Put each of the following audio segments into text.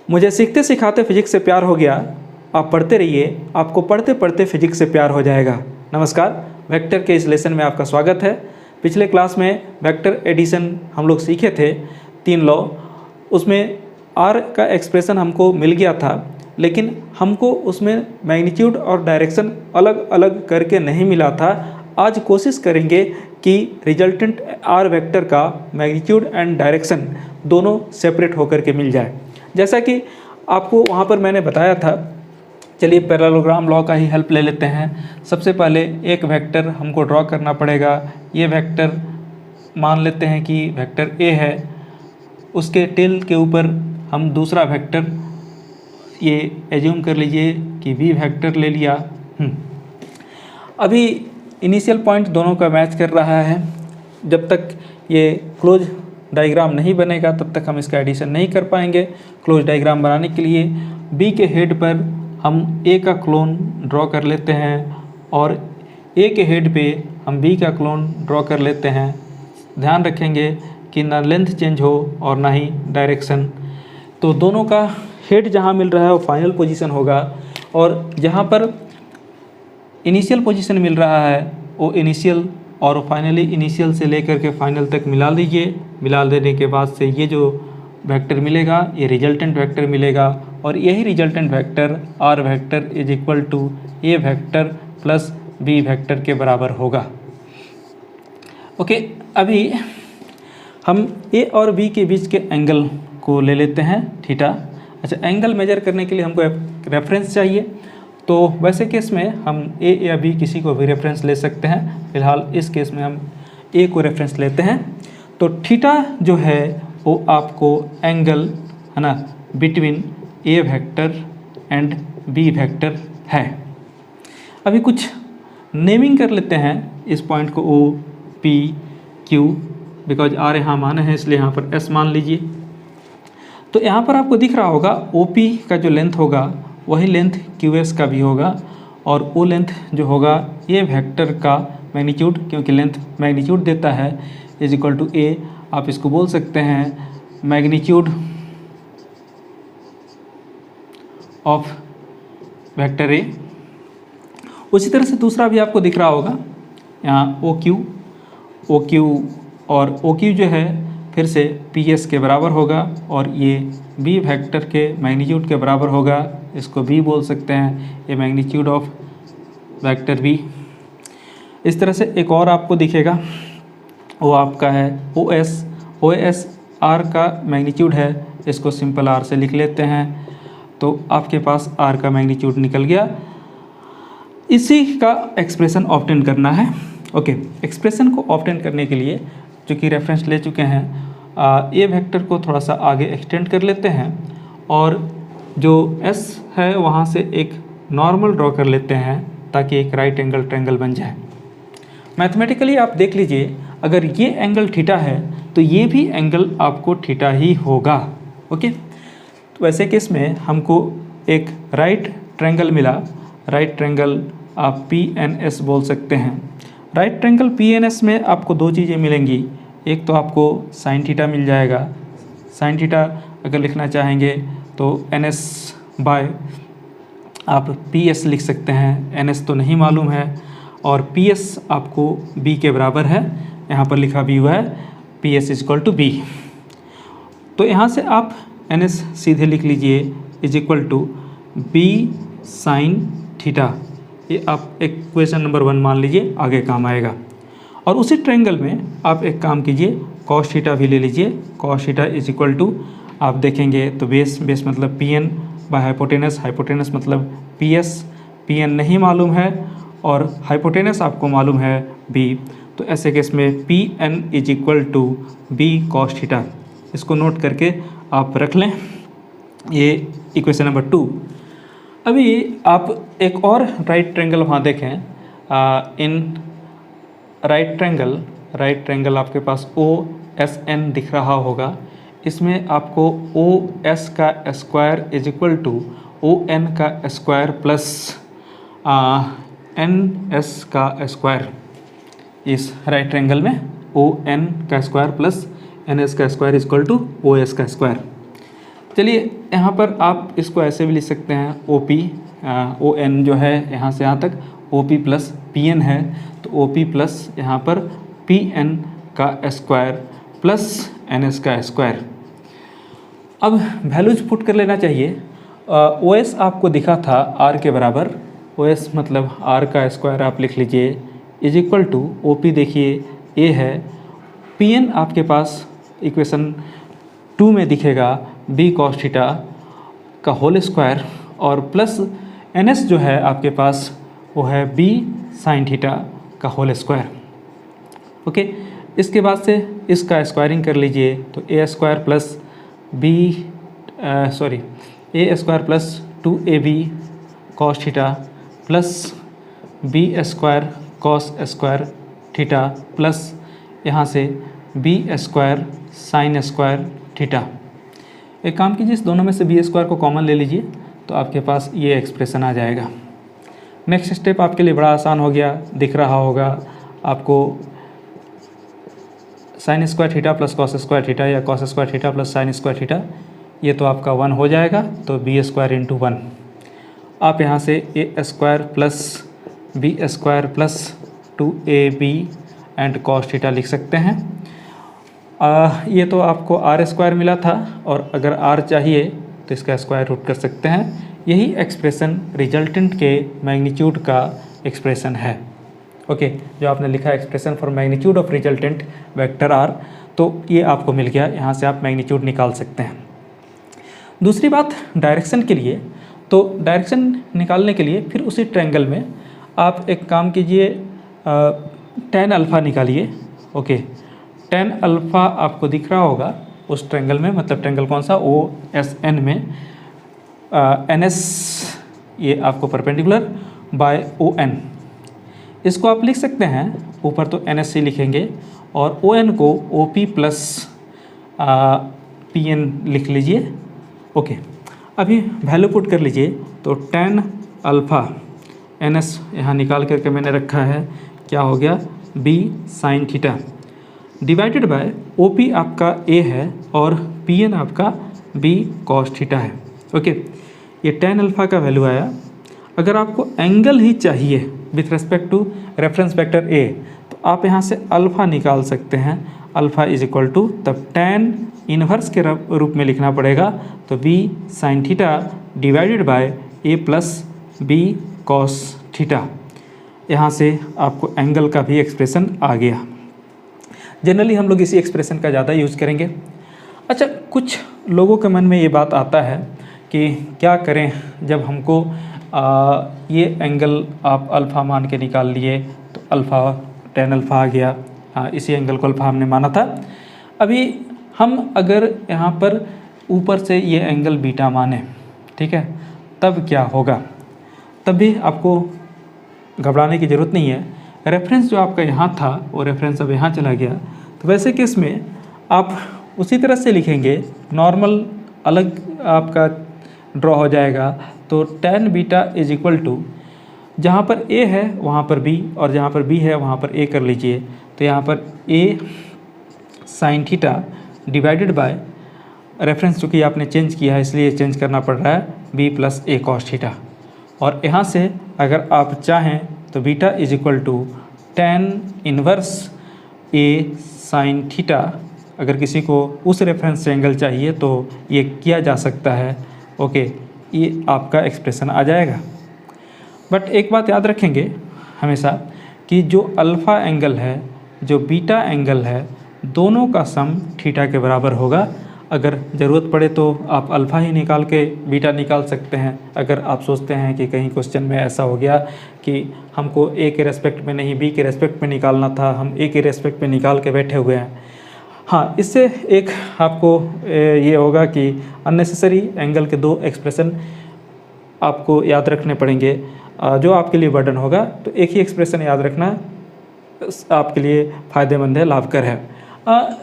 मुझे सीखते सिखाते फिजिक्स से प्यार हो गया। आप पढ़ते रहिए, आपको पढ़ते पढ़ते फिजिक्स से प्यार हो जाएगा। नमस्कार, वेक्टर के इस लेसन में आपका स्वागत है। पिछले क्लास में वेक्टर एडिशन हम लोग सीखे थे, 3 लॉ। उसमें आर का एक्सप्रेशन हमको मिल गया था, लेकिन हमको उसमें मैग्नीट्यूड और डायरेक्शन अलग अलग करके नहीं मिला था। आज कोशिश करेंगे कि रिजल्टेंट आर वेक्टर का मैग्नीट्यूड एंड डायरेक्शन दोनों सेपरेट होकर के मिल जाए। जैसा कि आपको वहाँ पर मैंने बताया था, चलिए पैरेललोग्राम लॉ का ही हेल्प ले लेते हैं। सबसे पहले एक वेक्टर हमको ड्रॉ करना पड़ेगा। ये वेक्टर मान लेते हैं कि वेक्टर ए है, उसके टेल के ऊपर हम दूसरा वेक्टर ये एज्यूम कर लीजिए कि बी वेक्टर ले लिया। अभी इनिशियल पॉइंट दोनों का मैच कर रहा है। जब तक ये क्लोज डायग्राम नहीं बनेगा तब तक हम इसका एडिशन नहीं कर पाएंगे। क्लोज डायग्राम बनाने के लिए बी के हेड पर हम ए का क्लोन ड्रॉ कर लेते हैं और ए के हेड पे हम बी का क्लोन ड्रॉ कर लेते हैं। ध्यान रखेंगे कि ना लेंथ चेंज हो और ना ही डायरेक्शन। तो दोनों का हेड जहाँ मिल रहा है वो फाइनल पोजीशन होगा, और जहाँ पर इनिशियल पोजीशन मिल रहा है वो इनिशियल, और फाइनली इनिशियल से लेकर के फाइनल तक मिला लीजिए। मिला देने के बाद से ये जो वेक्टर मिलेगा ये रिजल्टेंट वेक्टर मिलेगा, और यही resultant vector R vector is equal to A vector plus B vector के बराबर होगा। ओके, अभी हम ए और बी के बीच के एंगल को ले लेते हैं थीटा। अच्छा, एंगल मेजर करने के लिए हमको रेफरेंस चाहिए, तो वैसे केस में हम ए या बी किसी को भी रेफरेंस ले सकते हैं। फिलहाल इस केस में हम ए को रेफरेंस लेते हैं। तो थीटा जो है वो आपको एंगल है ना between A vector and B vector है। अभी कुछ नेमिंग कर लेते हैं इस पॉइंट को, O P Q, because R यहाँ माने हैं इसलिए यहाँ पर एस मान लीजिए। तो यहाँ पर आपको दिख रहा होगा ओ पी का जो लेंथ होगा वही लेंथ क्यू एस का भी होगा, और ओ लेंथ जो होगा ए वेक्टर का मैग्नीट्यूड, क्योंकि लेंथ मैग्नीट्यूड देता है, इज इक्वल टू ए। आप इसको बोल सकते हैं मैग्नीट्यूड ऑफ वेक्टर ए। उसी तरह से दूसरा भी आपको दिख रहा होगा यहाँ ओ क्यू, और ओ क्यू जो है फिर से पी एस के बराबर होगा, और ये बी वेक्टर के मैग्नीट्यूड के बराबर होगा। इसको बी बोल सकते हैं, ये मैग्नीट्यूड ऑफ वेक्टर बी। इस तरह से एक और आपको दिखेगा, वो आपका है ओ एस आर का मैग्नीट्यूड है, इसको सिंपल आर से लिख लेते हैं। तो आपके पास आर का मैग्नीट्यूड निकल गया। इसी का एक्सप्रेशन ऑब्टेन करना है। ओके, एक्सप्रेशन को ऑब्टेन करने के लिए चूँकि रेफरेंस ले चुके हैं, ए वेक्टर को थोड़ा सा आगे एक्सटेंड कर लेते हैं, और जो एस है वहाँ से एक नॉर्मल ड्रॉ कर लेते हैं ताकि एक राइट एंगल ट्रायंगल बन जाए। मैथमेटिकली आप देख लीजिए, अगर ये एंगल थीटा है तो ये भी एंगल आपको थीटा ही होगा। ओके, तो वैसे केस में हमको एक राइट ट्रायंगल मिला। राइट ट्रायंगल आप पी एन एस बोल सकते हैं। Right triangle P N S में आपको 2 चीज़ें मिलेंगी। एक तो आपको साइन थीटा मिल जाएगा। साइन थीटा अगर लिखना चाहेंगे तो एन एस बाय आप पी एस लिख सकते हैं। एन एस तो नहीं मालूम है, और पी एस आपको बी के बराबर है, यहाँ पर लिखा भी हुआ है P S is equal to B. तो यहाँ से आप एन एस सीधे लिख लीजिए is equal to B sine theta. ये आप एक क्वेश्चन नंबर 1 मान लीजिए, आगे काम आएगा। और उसी ट्रायंगल में आप एक काम कीजिए, कॉस थीटा भी ले लीजिए। Cos theta is equal to आप देखेंगे तो बेस मतलब पी एन बाय हाइपोटेनस मतलब पी एस। पी एन नहीं मालूम है और हाइपोटेनस आपको मालूम है बी। तो ऐसे केस में P N is equal to B cos theta. इसको नोट करके आप रख लें, ये इक्वेशन नंबर 2। अभी आप एक और राइट ट्रायंगल वहाँ देखें। इन राइट ट्रायंगल आपके पास ओ एस एन दिख रहा होगा। इसमें आपको ओ एस का square is equal to O N का स्क्वायर प्लस एन एस का स्क्वायर। इस राइट ट्रायंगल में ओ एन का स्क्वायर प्लस एन एस का square is equal to O S का स्क्वायर। चलिए यहाँ पर आप इसको ऐसे भी लिख सकते हैं OP ON जो है यहाँ से यहाँ तक OP प्लस PN है, तो OP प्लस यहाँ पर PN का स्क्वायर प्लस NS का स्क्वायर। अब वैल्यूज पुट कर लेना चाहिए। OS आपको दिखा था R के बराबर, OS मतलब R का स्क्वायर आप लिख लीजिए इज इक्वल टू OP देखिए A है, PN आपके पास इक्वेशन 2 में दिखेगा B cos थीटा का होल स्क्वायर और प्लस NS जो है आपके पास वो है B sin थीटा का होल स्क्वायर। ओके, इसके बाद से इसका स्क्वायरिंग कर लीजिए तो A square plus A square plus 2AB cos theta plus B square cos square theta plus यहाँ से B square sine square theta. एक काम कीजिए, इस दोनों में से B स्क्वायर को कॉमन ले लीजिए तो आपके पास ये एक्सप्रेशन आ जाएगा। नेक्स्ट स्टेप आपके लिए बड़ा आसान हो गया, दिख रहा होगा आपको sine square theta plus cos square theta या cos square theta plus sine square theta, ये तो आपका 1 हो जाएगा, तो B स्क्वायर इंटू 1। आप यहाँ से A square plus B square plus 2AB and cos theta लिख सकते हैं। ये तो आपको R स्क्वायर मिला था और अगर R चाहिए तो इसका स्क्वायर रूट कर सकते हैं। यही एक्सप्रेशन रिजल्टेंट के मैग्नीट्यूड का एक्सप्रेशन है। ओके, जो आपने लिखा है expression for magnitude of resultant vector R, तो ये आपको मिल गया, यहाँ से आप मैग्नीट्यूड निकाल सकते हैं। दूसरी बात डायरेक्शन के लिए, तो डायरेक्शन निकालने के लिए फिर उसी ट्रायंगल में आप एक काम कीजिए, tan अल्फ़ा निकालिए। ओके, tan अल्फ़ा आपको दिख रहा होगा उस ट्रायंगल में, मतलब ट्रायंगल कौन सा, OSN में NS ये आपको परपेंडिकुलर बाय ON, इसको आप लिख सकते हैं, ऊपर तो NSC लिखेंगे और ON को OP प्लस PN लिख लीजिए। ओके, अभी वैल्यू पुट कर लीजिए, तो tan अल्फ़ा NS यहाँ निकाल करके मैंने रखा है, क्या हो गया, B sine theta divided by OP आपका A है और PN आपका B cos थीटा है। ओके, ये tan अल्फ़ा का वैल्यू आया। अगर आपको एंगल ही चाहिए with respect to reference vector A, तो आप यहाँ से अल्फ़ा निकाल सकते हैं। अल्फ़ा इज इक्वल टू, तब tan इन्वर्स के रूप में लिखना पड़ेगा, तो B sine theta divided by A plus B cos theta. यहाँ से आपको एंगल का भी एक्सप्रेशन आ गया। जनरली हम लोग इसी एक्सप्रेशन का ज़्यादा यूज़ करेंगे। अच्छा, कुछ लोगों के मन में ये बात आता है कि क्या करें जब हमको ये एंगल आप अल्फ़ा मान के निकाल लिए, तो अल्फ़ा tan अल्फ़ा आ गया, इसी एंगल को अल्फ़ा हमने माना था। अभी हम अगर यहाँ पर ऊपर से ये एंगल बीटा माने, ठीक है, तब क्या होगा, तब भी आपको घबराने की ज़रूरत नहीं है। रेफरेंस जो आपका यहाँ था वो रेफरेंस अब यहाँ चला गया, तो वैसे केस में आप उसी तरह से लिखेंगे, नॉर्मल अलग आपका ड्रॉ हो जाएगा। तो tan beta is equal to, जहाँ पर A है वहाँ पर B और जहाँ पर B है वहाँ पर A कर लीजिए, तो यहाँ पर A sine theta divided bye, reference चूँकि आपने चेंज किया है इसलिए चेंज करना पड़ रहा है, B plus A cos theta. और यहाँ से अगर आप चाहें तो beta is equal to tan inverse A sine theta, अगर किसी को उस रेफरेंस से एंगल चाहिए तो ये किया जा सकता है। ओके, ये आपका एक्सप्रेशन आ जाएगा। बट एक बात याद रखेंगे हमेशा कि जो अल्फ़ा एंगल है, जो बीटा एंगल है, दोनों का सम थीटा के बराबर होगा। अगर ज़रूरत पड़े तो आप अल्फ़ा ही निकाल के बीटा निकाल सकते हैं। अगर आप सोचते हैं कि कहीं क्वेश्चन में ऐसा हो गया कि हमको A के रेस्पेक्ट में नहीं B के रेस्पेक्ट में निकालना था, हम A के रेस्पेक्ट में निकाल के बैठे हुए हैं। हाँ, इससे एक आपको ये होगा कि अननेसेसरी एंगल के दो एक्सप्रेशन आपको याद रखने पड़ेंगे, जो आपके लिए बर्डन होगा। तो एक ही एक्सप्रेशन याद रखना आपके लिए फ़ायदेमंद है, लाभकर है।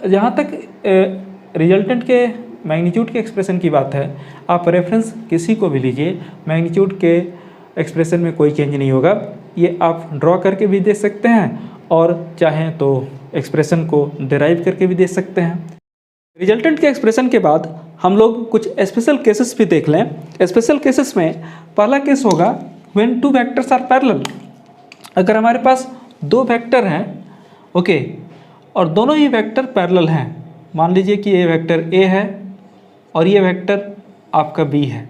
जहाँ तक रिजल्टेंट के मैग्नीट्यूड के एक्सप्रेशन की बात है, आप रेफरेंस किसी को भी लीजिए, मैग्नीट्यूड के एक्सप्रेशन में कोई चेंज नहीं होगा। ये आप ड्रॉ करके भी दे सकते हैं और चाहें तो एक्सप्रेशन को डिराइव करके भी दे सकते हैं। रिजल्टेंट के एक्सप्रेशन के बाद हम लोग कुछ स्पेशल केसेस भी देख लें। स्पेशल केसेस में पहला केस होगा when two vectors are parallel. अगर हमारे पास दो वेक्टर हैं, ओके, और दोनों ही वेक्टर पैरेलल हैं, मान लीजिए कि ये वेक्टर ए है और ये वेक्टर आपका बी है,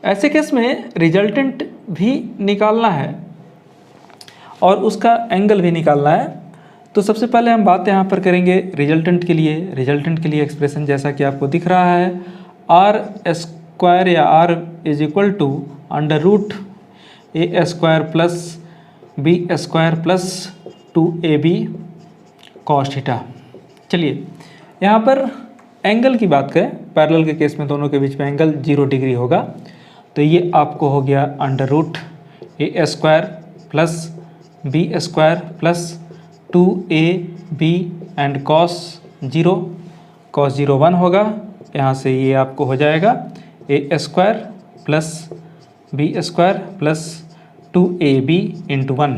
ऐसे केस में रिजल्टेंट भी निकालना है और उसका एंगल भी निकालना है। तो सबसे पहले हम बात यहाँ पर करेंगे रिजल्टेंट के लिए। रिजल्टेंट के लिए एक्सप्रेशन जैसा कि आपको दिख रहा है, आर स्क्वायर या R is equal to under root A square plus B square plus 2ab cos theta. चलिए यहाँ पर एंगल की बात करें, पैरेलल के केस में दोनों के बीच में एंगल 0 डिग्री होगा, तो ये आपको हो गया under root A square plus B square plus 2ab and cos 0 1 होगा। यहाँ से ये आपको हो जाएगा A square plus B square plus 2ab into 1,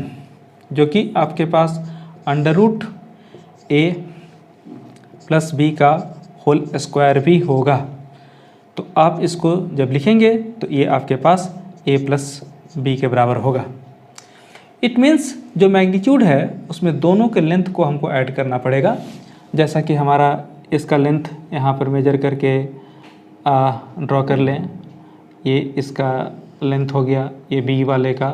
जो कि आपके पास under root A plus B का होल स्क्वायर भी होगा। तो आप इसको जब लिखेंगे तो ये आपके पास a प्लस बी के बराबर होगा। इट मीन्स जो मैग्नीट्यूड है उसमें दोनों के लेंथ को हमको ऐड करना पड़ेगा। जैसा कि हमारा इसका लेंथ यहाँ पर मेजर करके ड्रॉ कर लें, ये इसका लेंथ हो गया, ये बी वाले का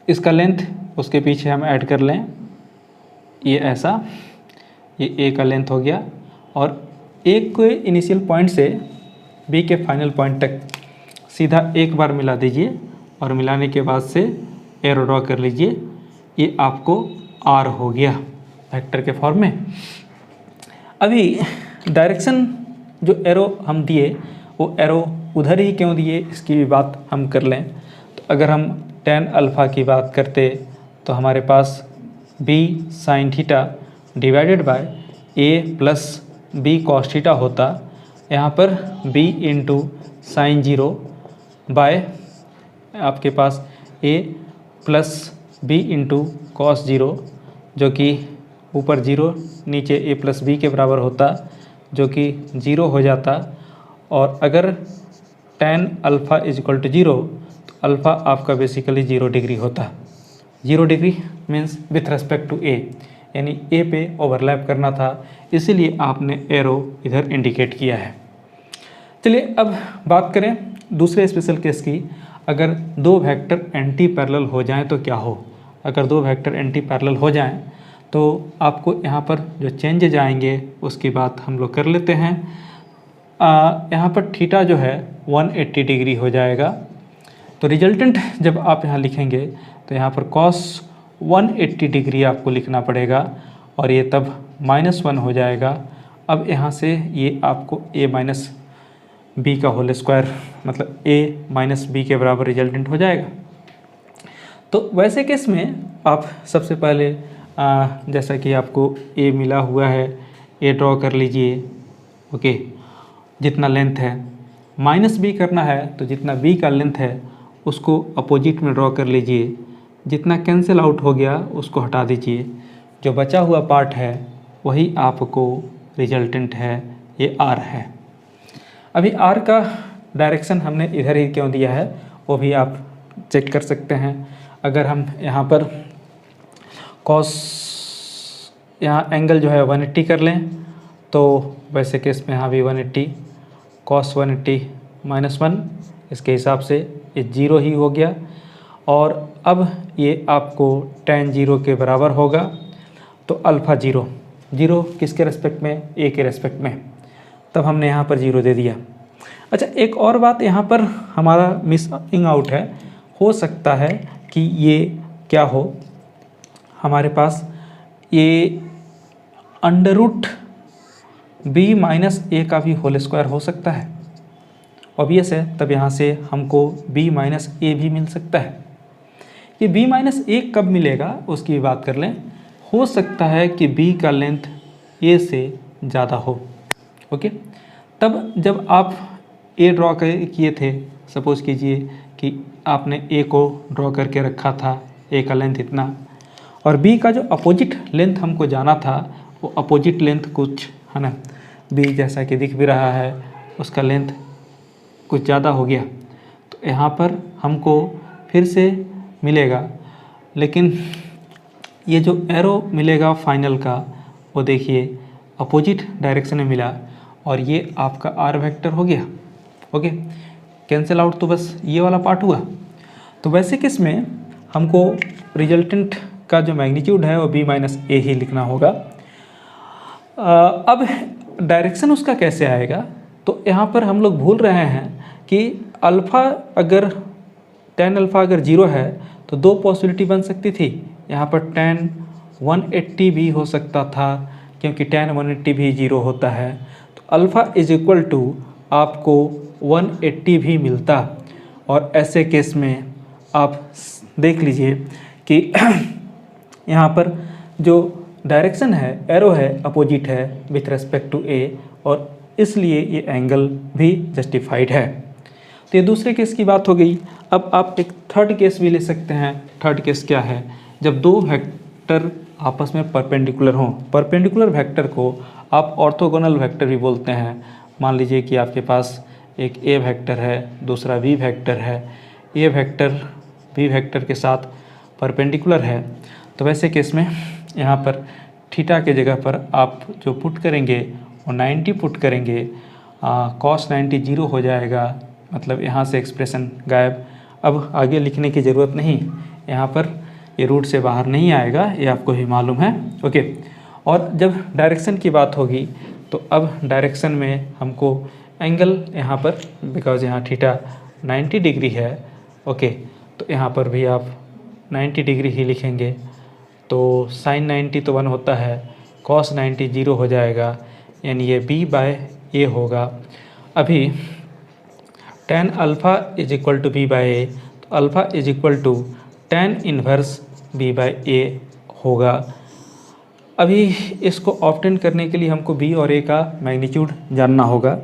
इसका लेंथ, उसके पीछे हम ऐड कर लें ये ऐसा, ये ए का लेंथ हो गया, और एक को इनिशियल पॉइंट से बी के फाइनल पॉइंट तक सीधा एक बार मिला दीजिए और मिलाने के बाद से एरो ड्रॉ कर लीजिए, ये आपको आर हो गया वेक्टर के फॉर्म में। अभी डायरेक्शन जो एरो हम दिए वो एरो उधर ही क्यों दिए, इसकी भी बात हम कर लें। तो अगर हम tan अल्फ़ा की बात करते तो हमारे पास b sin theta divided by a plus b cos theta होता। यहाँ पर b इंटू साइन 0 बाय आपके पास a plus b into cos 0, जो कि ऊपर 0 नीचे a प्लस बी के बराबर होता, जो कि 0 हो जाता। और अगर tan alpha is equal to 0 तो अल्फ़ा आपका बेसिकली 0 डिग्री होता। 0 degree means with respect to a, यानी a पे ओवरलैप करना था, इसीलिए आपने एरो इधर इंडिकेट किया है। चलिए अब बात करें दूसरे स्पेशल केस की। अगर दो वेक्टर एंटी पैरेलल हो जाएं तो क्या हो। अगर दो वेक्टर एंटी पैरेलल हो जाएं तो आपको यहाँ पर जो चेंजेज आएंगे उसकी बात हम लोग कर लेते हैं। यहाँ पर थीटा जो है 180 डिग्री हो जाएगा। तो रिजल्टेंट जब आप यहाँ लिखेंगे तो यहाँ पर कॉस 180 डिग्री आपको लिखना पड़ेगा और ये तब -1 हो जाएगा। अब यहाँ से ये आपको a माइनस बी का होल स्क्वायर मतलब a माइनस बी के बराबर रिजल्टेंट हो जाएगा। तो वैसे केस में आप सबसे पहले जैसा कि आपको a मिला हुआ है, a ड्रॉ कर लीजिए, ओके, जितना लेंथ है। माइनस बी करना है तो जितना b का लेंथ है उसको अपोजिट में ड्रॉ कर लीजिए। जितना कैंसिल आउट हो गया उसको हटा दीजिए, जो बचा हुआ पार्ट है वही आपको रिजल्टेंट है, ये r है। अभी r का डायरेक्शन हमने इधर ही क्यों दिया है वो भी आप चेक कर सकते हैं। अगर हम यहाँ पर कॉस यहाँ एंगल जो है 180 कर लें तो वैसे केस में यहाँ भी 180 कॉस 180 -1, इसके हिसाब से ये 0 ही हो गया। और अब ये आपको tan 0 के बराबर होगा। तो अल्फ़ा 0 किसके रेस्पेक्ट में, a के रेस्पेक्ट में, तब हमने यहाँ पर 0 दे दिया। अच्छा, एक और बात यहाँ पर हमारा मिसिंग आउट है। हो सकता है कि ये क्या हो, हमारे पास ये अंडर रूट b माइनस ए का भी होल स्क्वायर हो सकता है। ऑब्वियस है, तब यहाँ से हमको b माइनस ए भी मिल सकता है। ये b माइनस ए कब मिलेगा उसकी बात कर लें। हो सकता है कि b का लेंथ a से ज़्यादा हो, ओके। तब जब आप a ड्रॉ किए थे, सपोज़ कीजिए कि आपने a को ड्रॉ करके रखा था, a का लेंथ इतना, और b का जो अपोजिट लेंथ हमको जाना था वो अपोजिट लेंथ कुछ है ना, बी जैसा कि दिख भी रहा है उसका लेंथ कुछ ज़्यादा हो गया, तो यहाँ पर हमको फिर से मिलेगा, लेकिन ये जो एरो मिलेगा फाइनल का वो देखिए अपोजिट डायरेक्शन में मिला और ये आपका आर वेक्टर हो गया। ओके, कैंसिल आउट, तो बस ये वाला पार्ट हुआ। तो वैसे केस में हमको रिजल्टेंट का जो मैग्नीट्यूड है वो बी माइनस ए ही लिखना होगा। अब डायरेक्शन उसका कैसे आएगा, तो यहाँ पर हम लोग भूल रहे हैं कि अल्फ़ा अगर tan अल्फ़ा अगर 0 है तो दो पॉसिबिलिटी बन सकती थी। यहाँ पर tan 180 भी हो सकता था, क्योंकि tan 180 भी 0 होता है, तो अल्फ़ा इज इक्वल टू आपको 180 भी मिलता। और ऐसे केस में आप देख लीजिए कि यहाँ पर जो डायरेक्शन है, एरो है, अपोजिट है विथ रेस्पेक्ट टू ए, और इसलिए ये एंगल भी जस्टिफाइड है। तो ये दूसरे केस की बात हो गई। अब आप एक थर्ड केस भी ले सकते हैं। थर्ड केस क्या है, जब दो वेक्टर आपस में परपेंडिकुलर हों। परपेंडिकुलर वेक्टर को आप ऑर्थोगोनल वेक्टर भी बोलते हैं। मान लीजिए कि आपके पास एक ए वेक्टर है, दूसरा बी वेक्टर है। ए वेक्टर बी वेक्टर के साथ परपेंडिकुलर है, तो वैसे केस में यहाँ पर थीटा के जगह पर आप जो पुट करेंगे वो 90 पुट करेंगे, cos 90 0 हो जाएगा, मतलब यहाँ से एक्सप्रेशन गायब। अब आगे लिखने की ज़रूरत नहीं, यहाँ पर ये रूट से बाहर नहीं आएगा, ये आपको भी मालूम है। ओके, और जब डायरेक्शन की बात होगी तो अब डायरेक्शन में हमको एंगल यहाँ पर, बिकॉज यहाँ थीटा 90 डिग्री है, ओके, तो यहाँ पर भी आप 90 डिग्री ही लिखेंगे। तो sin 90 तो 1 होता है, cos 90 0 हो जाएगा, यानी ये b बाय ए होगा। अभी tan alpha is equal to B by A, तो alpha is equal to tan inverse b by A होगा। अभी इसको ऑब्टेन करने के लिए हमको b और a का मैग्नीट्यूड जानना होगा।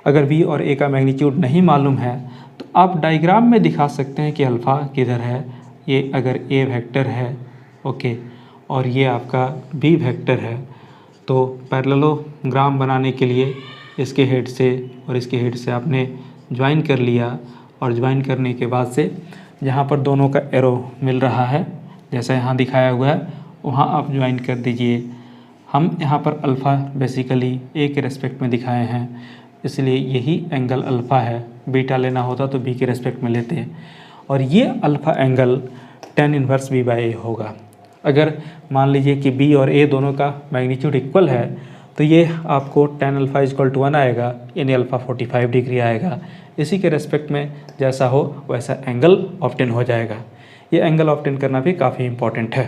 अगर b और a का मैग्नीट्यूड नहीं मालूम है तो आप डायग्राम में दिखा सकते हैं कि अल्फ़ा किधर है। ये अगर a वेक्टर है, ओके, और ये आपका b वेक्टर है, तो पैरेललोग्राम बनाने के लिए इसके हेड से और इसके हेड से आपने ज्वाइन कर लिया, और ज्वाइन करने के बाद से जहाँ पर दोनों का एरो मिल रहा है, जैसा यहाँ दिखाया हुआ है, वहाँ आप ज्वाइन कर दीजिए। हम यहाँ पर अल्फ़ा बेसिकली ए के रेस्पेक्ट में दिखाए हैं, इसलिए यही एंगल अल्फ़ा है। बीटा लेना होता तो बी के रेस्पेक्ट में लेते हैं, और ये alpha angle tan inverse B by A होगा। अगर मान लीजिए कि बी और ए दोनों का मैग्नीट्यूड इक्वल है तो ये आपको tan alpha is equal to 1 आएगा, यानी अल्फ़ा 45 डिग्री आएगा। इसी के रेस्पेक्ट में जैसा हो वैसा एंगल ऑब्टेन हो जाएगा। ये एंगल ऑब्टेन करना भी काफ़ी इम्पॉर्टेंट है।